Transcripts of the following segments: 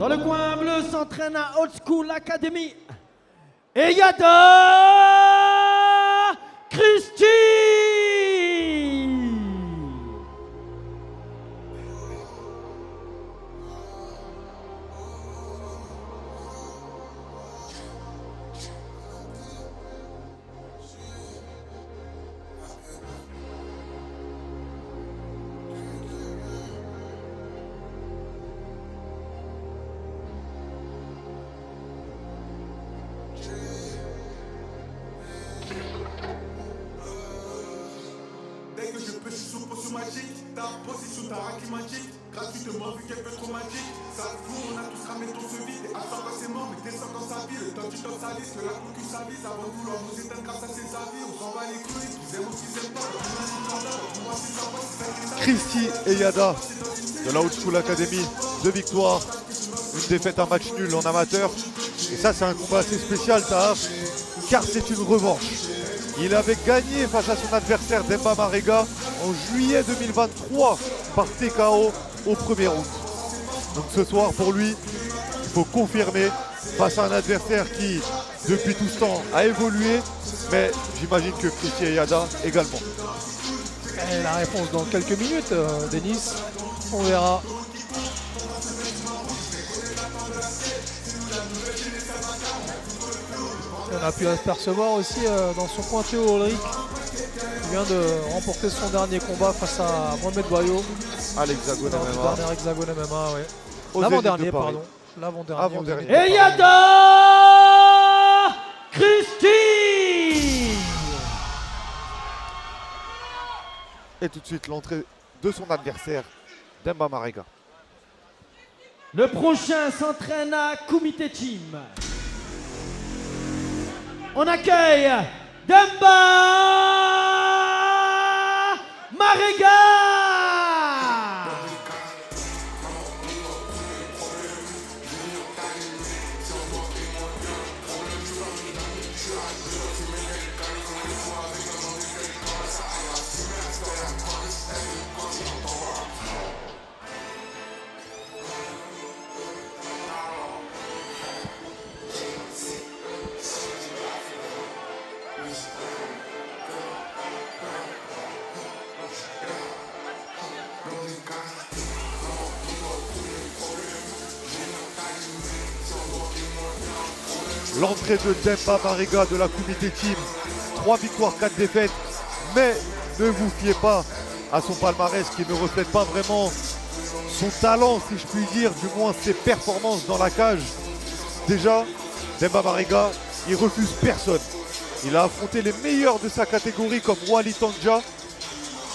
Dans le coin bleu s'entraîne à Old School Academy. Et Yada Christie. Magique, ta position, ta raquille magique, gratuitement vu qu'elle peut trop magique. Ça fout, on a tous ramé ton se vide. Et à ça c'est mort, mais descend dans sa vie. Le temps du temps sa liste, que la concurrence s'avise. Avant de vouloir nous éteindre grâce à ses avis. On s'en va les couilles, qu'ils aiment ou qu'ils aiment pas. Christie et Yada de la Old School Academy, 2 victoires, une défaite, un match nul en amateur. Et ça c'est un combat assez spécial, Tahar, car c'est une revanche. Il avait gagné face à son adversaire Demba Marega en juillet 2023 par TKO au premier round. Donc ce soir pour lui, il faut confirmer face à un adversaire qui depuis tout ce temps a évolué, mais j'imagine que Christie et Yada également. Et la réponse dans quelques minutes, Denis, on verra. On a pu apercevoir aussi dans son coin Théo Ulrich qui vient de remporter son dernier combat face à Mohamed Bayo. À l'Hexagone MMA. Dernier Hexagone MMA, oui. Au L'avant-dernier, Zénith de Paris. pardon. L'avant-dernier. Et Yada Christie. Et tout de suite l'entrée de son adversaire, Demba Marega. Le prochain s'entraîne à Kumite Team. On accueille Demba Marega. L'entrée de Demba Marega de la Kumite Team, 3 victoires, 4 défaites, mais ne vous fiez pas à son palmarès qui ne reflète pas vraiment son talent, si je puis dire, du moins ses performances dans la cage. Déjà, Demba Marega, il refuse personne. Il a affronté les meilleurs de sa catégorie comme Wally Tandja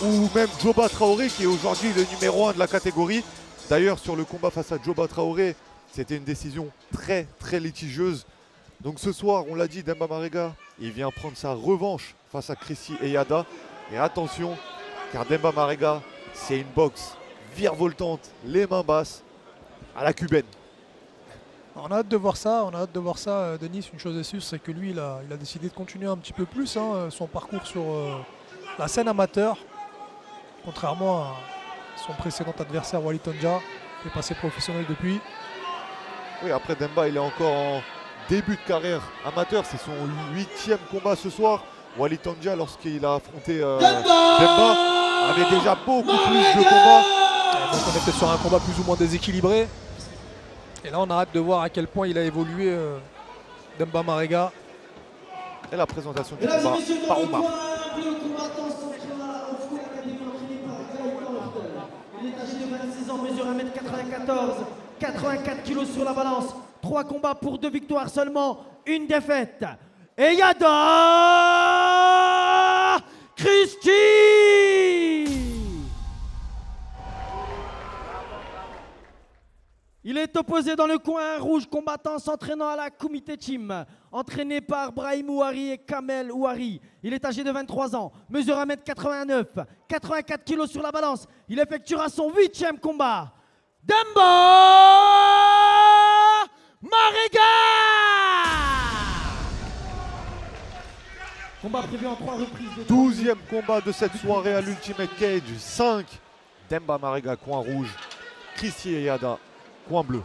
ou même Joba Traoré qui est aujourd'hui le numéro 1 de la catégorie. D'ailleurs, sur le combat face à Joba Traoré, c'était une décision très litigieuse. Donc ce soir, on l'a dit, Demba Marega, il vient prendre sa revanche face à Christie et Yada. Et attention, car Demba Marega, c'est une boxe virevoltante, les mains basses, à la cubaine. On a hâte de voir ça, Denis. Une chose est sûre, c'est que lui, il a décidé de continuer un petit peu plus son parcours sur la scène amateur. Contrairement à son précédent adversaire, Wally Tandja, qui est passé professionnel depuis. Oui, après Demba, il est encore en début de carrière amateur. C'est son 8e combat ce soir. Wally Tandja, lorsqu'il a affronté Demba, avait déjà beaucoup plus de combats. Donc on était sur un combat plus ou moins déséquilibré. Et là, on a hâte de voir à quel point il a évolué Demba Marega. Et la présentation du combat par Omar. Il est âgé de 26 ans, mesure 1m94, 84 kg sur la balance. 3 combats pour 2 victoires seulement, 1 défaite. Et Yada Christie. Il est opposé dans le coin rouge, combattant s'entraînant à la Kumite Team, entraîné par Brahim Ouari et Kamel Ouari. Il est âgé de 23 ans, mesure 1m89, 84 kg sur la balance. Il effectuera son 8e combat. Demba Marega. Combat prévu en 3 reprises. 12e combat de cette soirée à l'Ultimate Cage. 5. Demba Marega, coin rouge. Christie et Yada, coin bleu.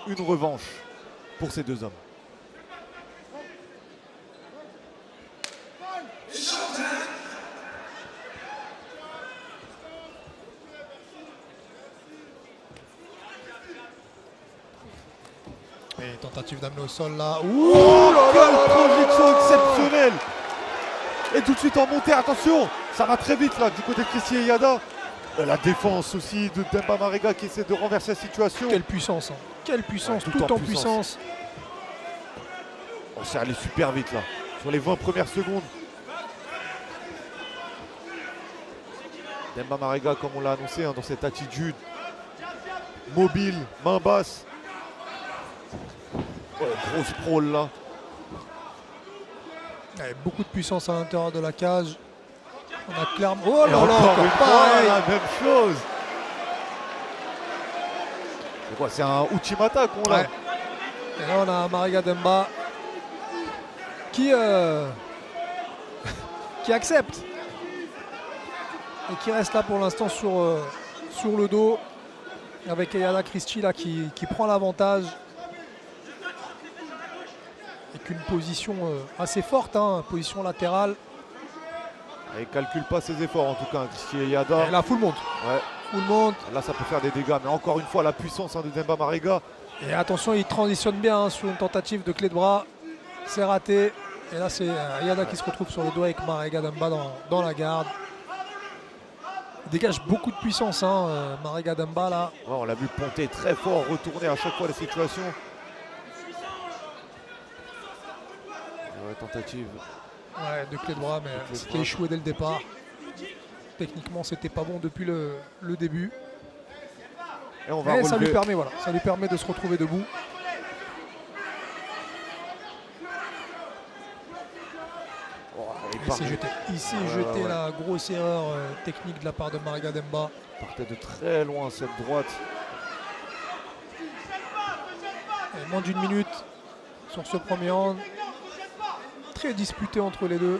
une revanche pour ces deux hommes. Et tentative d'amener au sol là. Oh, quelle projection exceptionnelle! Et tout de suite en montée, attention, ça va très vite là du côté de Christian Yada. La défense aussi de Demba Marega qui essaie de renverser la situation. Quelle puissance, hein. Quelle puissance, Ouais, tout en puissance. Oh, c'est allé super vite là, sur les 20 premières secondes. Demba Marega, comme on l'a annoncé, hein, dans cette attitude mobile, main basse. Ouais, grosse prôle là. Ouais, beaucoup de puissance à l'intérieur de la cage. On a clairement. Oh Et là là, encore encore une fois, pareil. la même chose. C'est quoi, c'est un Uchimata qu'on a. Ouais. Et là on a Marega Demba qui qui accepte et qui reste là pour l'instant sur le dos avec Ayala Christie là qui prend l'avantage avec une position assez forte, hein, position latérale. Il ne calcule pas ses efforts en tout cas, Christian Yada. Et là full monte. Ouais. Full monte. Là ça peut faire des dégâts, mais encore une fois la puissance, hein, de Demba Marega. Et attention, il transitionne bien, hein, sur une tentative de clé de bras. C'est raté. Et là, c'est Yada qui se retrouve sur le dos avec Marega Demba dans la garde. Il dégage beaucoup de puissance, hein, Marega Demba là. Ouais, on l'a vu ponter très fort, retourner à chaque fois les situations. Ouais, tentative. Ouais, de clé de bras, mais de c'était bras. échoué dès le départ. Techniquement, c'était pas bon depuis le début. Et on va Mais ça lui relever. permet, voilà, ça lui permet de se retrouver debout. Oh, il Il part- s'est jeté, ouais. la grosse erreur technique de la part de Marega Demba. partait de très loin cette droite. Et moins d'une minute sur ce premier round. Très disputé entre les deux.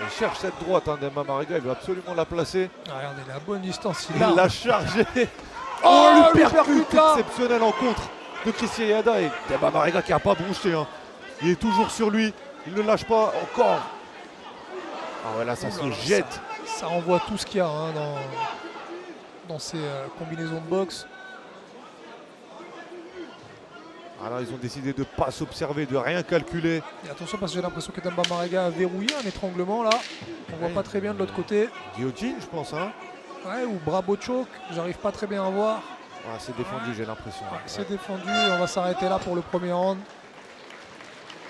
Il cherche cette droite, hein, Demba Marega, il veut absolument la placer. Ah, regardez, il est à bonne distance. Il l'a chargé. Oh, le le percute percute là. exceptionnel en contre de Christian Yada. Et Demba Marega qui n'a pas brouché, hein. Il est toujours sur lui. Il ne lâche pas encore. Ah ouais, là ça se jette. Ça envoie tout ce qu'il y a, hein, dans ces combinaisons de boxe. Alors ils ont décidé de ne pas s'observer, de rien calculer. Et attention parce que j'ai l'impression que Demba Marega a verrouillé un étranglement là. On voit Ouais. pas très bien de l'autre côté. Guillotine, je pense, hein. Ouais, ou bravo choke, j'arrive pas très bien à voir. Ah, c'est défendu, j'ai l'impression. Ouais, c'est défendu et on va s'arrêter là pour le premier round.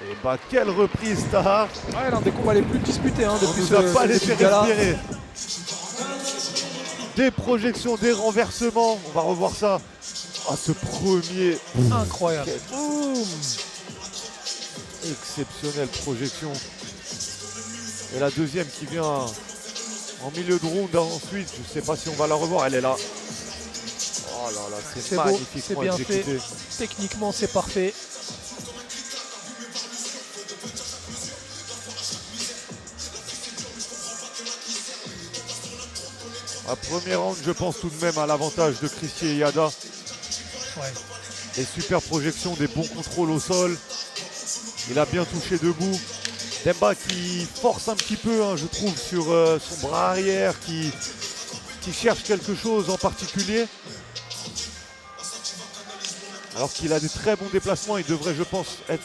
Et bah quelle reprise Tahar. Ouais, l'un des combats les plus disputés, hein, On depuis nous a pas ce laissé début de gala. respirer. Des projections, des renversements. On va revoir ça. Ah, ce premier. Incroyable. Boum. Exceptionnelle projection. Et la deuxième qui vient en milieu de round, hein, ensuite. Je ne sais pas si on va la revoir. Elle est là. Oh là là, C'est c'est beau, magnifiquement c'est bien exécuté. fait. Techniquement, c'est parfait. À premier round, je pense tout de même à l'avantage de Christian Yada. Ouais. Des super projections, des bons contrôles au sol. Il a bien touché debout. Demba qui force un petit peu, hein, je trouve, sur son bras arrière, qui cherche quelque chose en particulier. Alors qu'il a des très bons déplacements, il devrait, je pense, être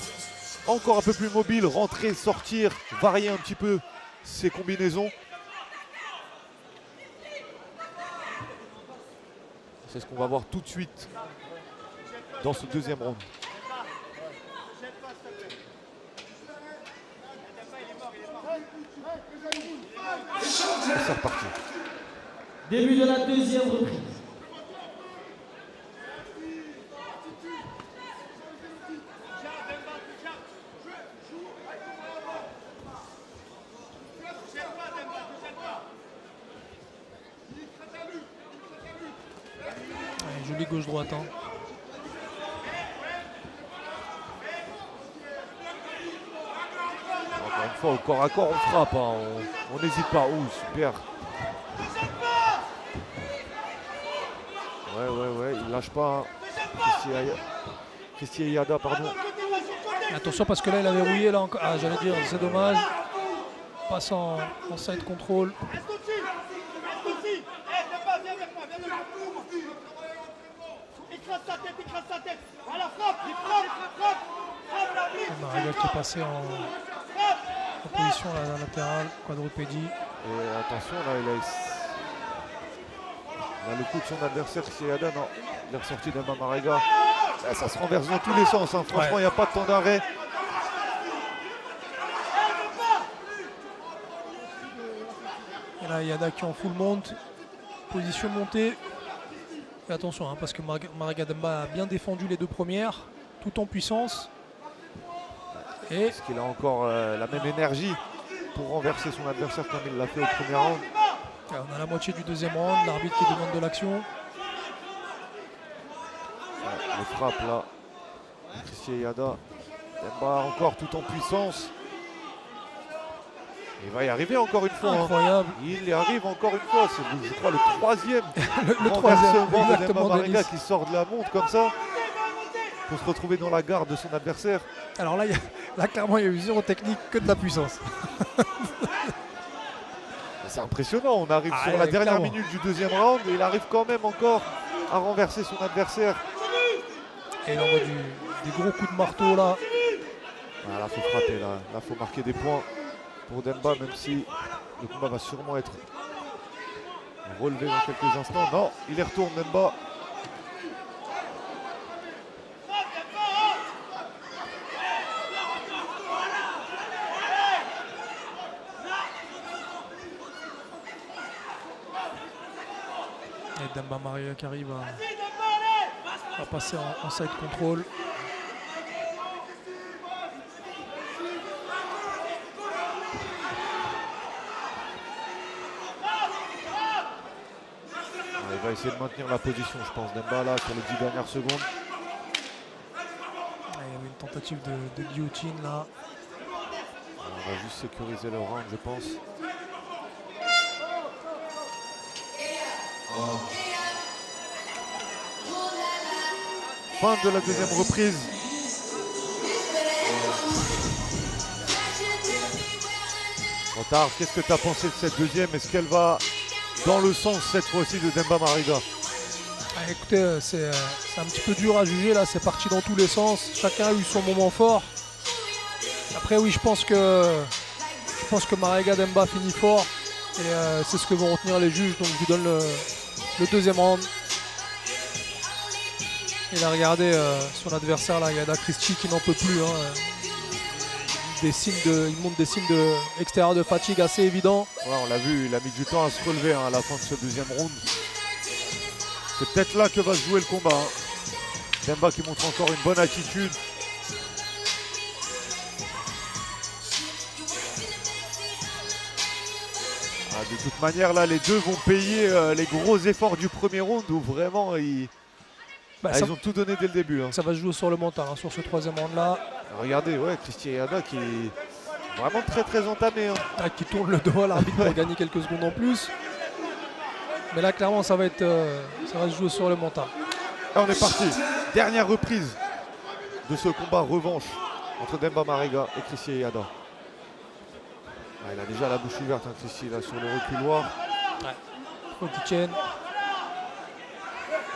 encore un peu plus mobile, rentrer, sortir, varier un petit peu ses combinaisons. C'est ce qu'on va voir tout de suite dans ce deuxième round. Et c'est reparti. Début de la deuxième reprise. Ouais, jolie gauche-droite. Hein. Encore une Chaque fois au corps à corps, on frappe, hein. On n'hésite pas. Ouh, super. Ouais, il lâche pas. Hein. Christian Yada, pardon. Attention parce que là il a verrouillé là encore. Ah j'allais dire c'est dommage. Passe en side control. Mariga qui est passé en position à la latérale, quadrupédie. Et attention, là, il a le coup de son adversaire, Christian Yada. Non, il est ressorti d'Emba Marega. Ça se renverse dans tous les sens. Hein. Franchement, il n'y a pas de temps d'arrêt. Et là, Yada qui en full monte. Position montée. Et attention, hein, parce que Marega Demba a bien défendu les deux premières, tout en puissance. Et Est-ce qu'il a encore la même énergie pour renverser son adversaire comme il l'a fait au premier round? on a la moitié du deuxième round, l'arbitre qui demande de l'action. Les frappes là. Christian Yada. Demba encore tout en puissance. Il va y arriver encore une fois. Hein. Incroyable. Il y arrive encore une fois. C'est, je crois, le troisième. le troisième, renversement de Demba exactement, Marega Denis. qui sort de la montre comme ça. Pour se retrouver dans la garde de son adversaire. Alors là, là, clairement, il y a eu zéro technique, que de la puissance. C'est impressionnant. On arrive Ah, sur la dernière clairement. minute du deuxième round et il arrive quand même encore à renverser son adversaire. Et il envoie des gros coups de marteau là. Ah, là, faut frapper. Là, faut marquer des points pour Demba, même si le combat va sûrement être relevé dans quelques instants. Non, il y retourne Demba. Et Demba Marega qui arrive à passer en side control. Il va essayer de maintenir la position, je pense, Demba là sur les 10 dernières secondes. Il y avait une tentative de guillotine là. On va juste sécuriser le round, je pense. Fin de la deuxième reprise. Otard, qu'est-ce que tu as pensé de cette deuxième? Est-ce qu'elle va dans le sens cette fois-ci de Demba Marega? Écoutez, c'est un petit peu dur à juger là, c'est parti dans tous les sens. Chacun a eu son moment fort. Après oui, je pense que Marega Demba finit fort. Et c'est ce que vont retenir les juges. Donc je lui donne le deuxième round. Il a regardé son adversaire là, Yada Christie qui n'en peut plus. Hein. Il montre des signes extérieurs de fatigue assez évidents. Ouais, on l'a vu, il a mis du temps à se relever à la fin de ce deuxième round. C'est peut-être là que va se jouer le combat. Hein. Demba qui montre encore une bonne attitude. De toute manière, là, les deux vont payer les gros efforts du premier round où vraiment ils ont tout donné dès le début. Hein. Ça va se jouer sur le mental, hein, sur ce troisième round là. Regardez, ouais, Christian Yada qui est vraiment très entamé. Hein. Qui tourne le dos à l'arbitre pour gagner quelques secondes en plus. Mais là, clairement, ça va se jouer sur le mental. Là, on est parti. Dernière reprise de ce combat revanche entre Demba Marega et Christian Yada. Ah, il a déjà la bouche ouverte, hein, Christian, là, sur le reculoir. Faut qu'il tienne.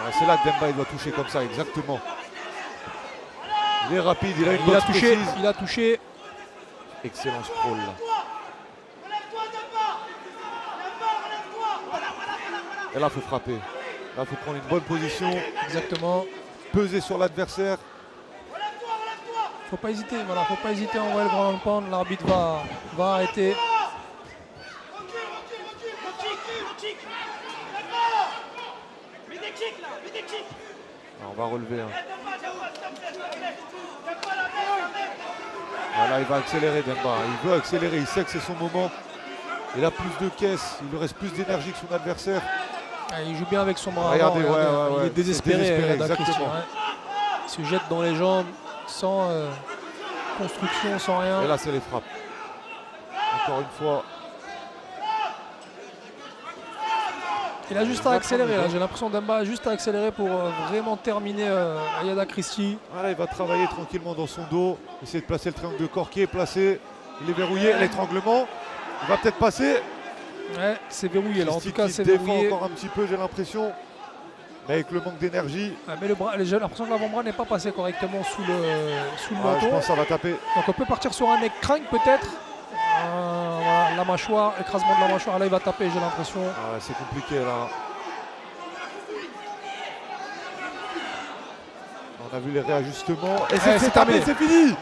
Ah, c'est là que Demba il doit toucher comme ça, exactement. Il est rapide, il a une boxe touché. précise. Il a touché. Excellent scroll là. Et là, il faut frapper. Là, il faut prendre une bonne position. Exactement. Peser sur l'adversaire. Faut pas hésiter, voilà, faut pas hésiter à envoyer le grand pound. L'arbitre va arrêter. Alors, on va relever. Hein. Voilà, il va accélérer Demba. Il veut accélérer, il sait que c'est son moment. Il a plus de caisses, il lui reste plus d'énergie que son adversaire. Ah, il joue bien avec son bras. Regardez, avant, ouais, il est désespéré. exactement. Christian, ouais. Il se jette dans les jambes sans construction, sans rien. Et là, c'est les frappes. Encore une fois. Il a juste à accélérer, là. J'ai l'impression Demba a juste à accélérer pour vraiment terminer Ayada Christie. Voilà, il va travailler tranquillement dans son dos, essayer de placer le triangle de corps qui est placé. Il est verrouillé, l'étranglement. Il va peut-être passer. Ouais, c'est verrouillé là. En tout cas, Christie c'est qui défend verrouillé. encore un petit peu, j'ai l'impression. Mais avec le manque d'énergie, Mais le bras, j'ai l'impression que l'avant-bras n'est pas passé correctement sous le je menton. pense que ça va taper. Donc on peut partir sur un neck crank peut-être. Voilà, la mâchoire, écrasement de la mâchoire. Là, il va taper, j'ai l'impression. Ah, c'est compliqué là. On a vu les réajustements. Et c'est terminé, c'est fini.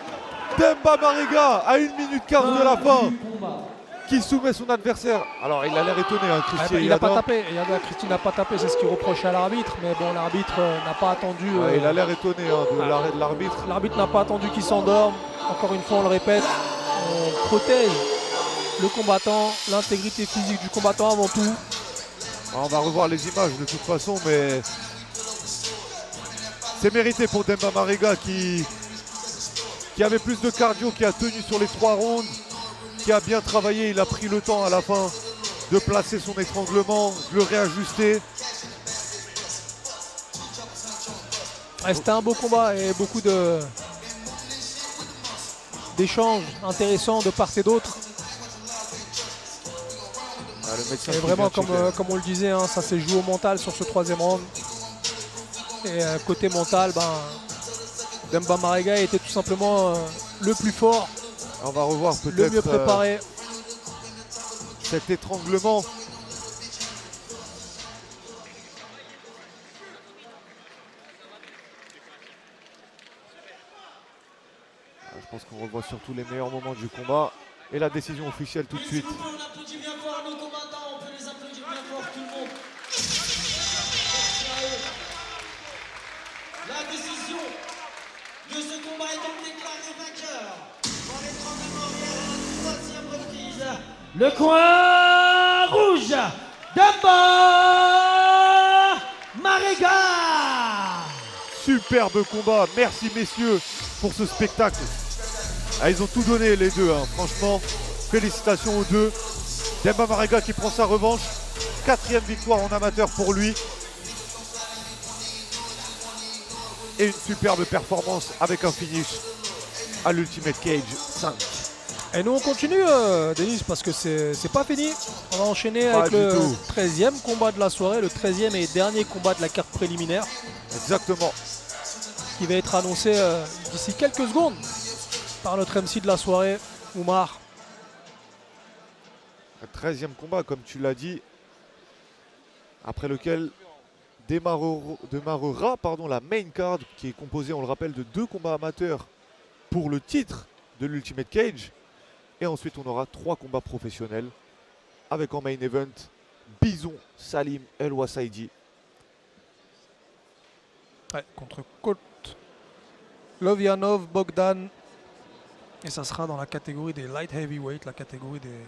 Demba Mariga à 1 minute 15 de la fin. Qui soumet son adversaire. Alors il a l'air étonné, hein, Christie. Il n'a pas tapé. Christie n'a pas tapé, c'est ce qu'il reproche à l'arbitre. Mais bon, l'arbitre n'a pas attendu. Il a l'air étonné de l'arrêt de l'arbitre. L'arbitre n'a pas attendu qu'il s'endorme. Encore une fois, on le répète, on protège le combattant, l'intégrité physique du combattant avant tout. On va revoir les images de toute façon, mais c'est mérité pour Demba Mariga qui avait plus de cardio, qui a tenu sur les 3 rounds, qui a bien travaillé. Il a pris le temps à la fin de placer son étranglement, de le réajuster. C'était un beau combat et beaucoup d'échanges intéressants de part et d'autre. Le médecin Et qui vraiment, vient de checker. comme on le disait, hein, ça s'est joué au mental sur ce 3e round. Et côté mental, Demba Mariga était tout simplement le plus fort, On va revoir le peut-être mieux préparé. cet étranglement. Je pense qu'on revoit surtout les meilleurs moments du combat et la décision officielle tout de suite. On applaudit bien fort nos combattants, on peut les applaudir bien fort tout le monde. La décision de ce combat est donc déclarée vainqueur par l'étranglement réel à la 3e reprise. Le coin rouge, Demba Mariga. Superbe combat, merci messieurs pour ce spectacle. Ils ont tout donné les deux, hein. Franchement, félicitations aux deux. Demba Mariga qui prend sa revanche, 4e victoire en amateur pour lui. Et une superbe performance avec un finish à l'Ultimate Cage 5. Et nous on continue Denis, parce que c'est pas fini. On va enchaîner Pas avec du le tout. 13e combat de la soirée, le 13e et dernier combat de la carte préliminaire, Exactement. qui va être annoncé d'ici quelques secondes par notre MC de la soirée, Oumar. Le 13e combat, comme tu l'as dit, après lequel démarrera la main card, qui est composée, on le rappelle, de 2 combats amateurs pour le titre de l'Ultimate Cage. Et ensuite, on aura 3 combats professionnels avec en main event Bison, Salim, El Wassaidi. Ouais, contre Colt Lovianov, Bogdan. Et ça sera dans la catégorie des light heavyweight, la catégorie des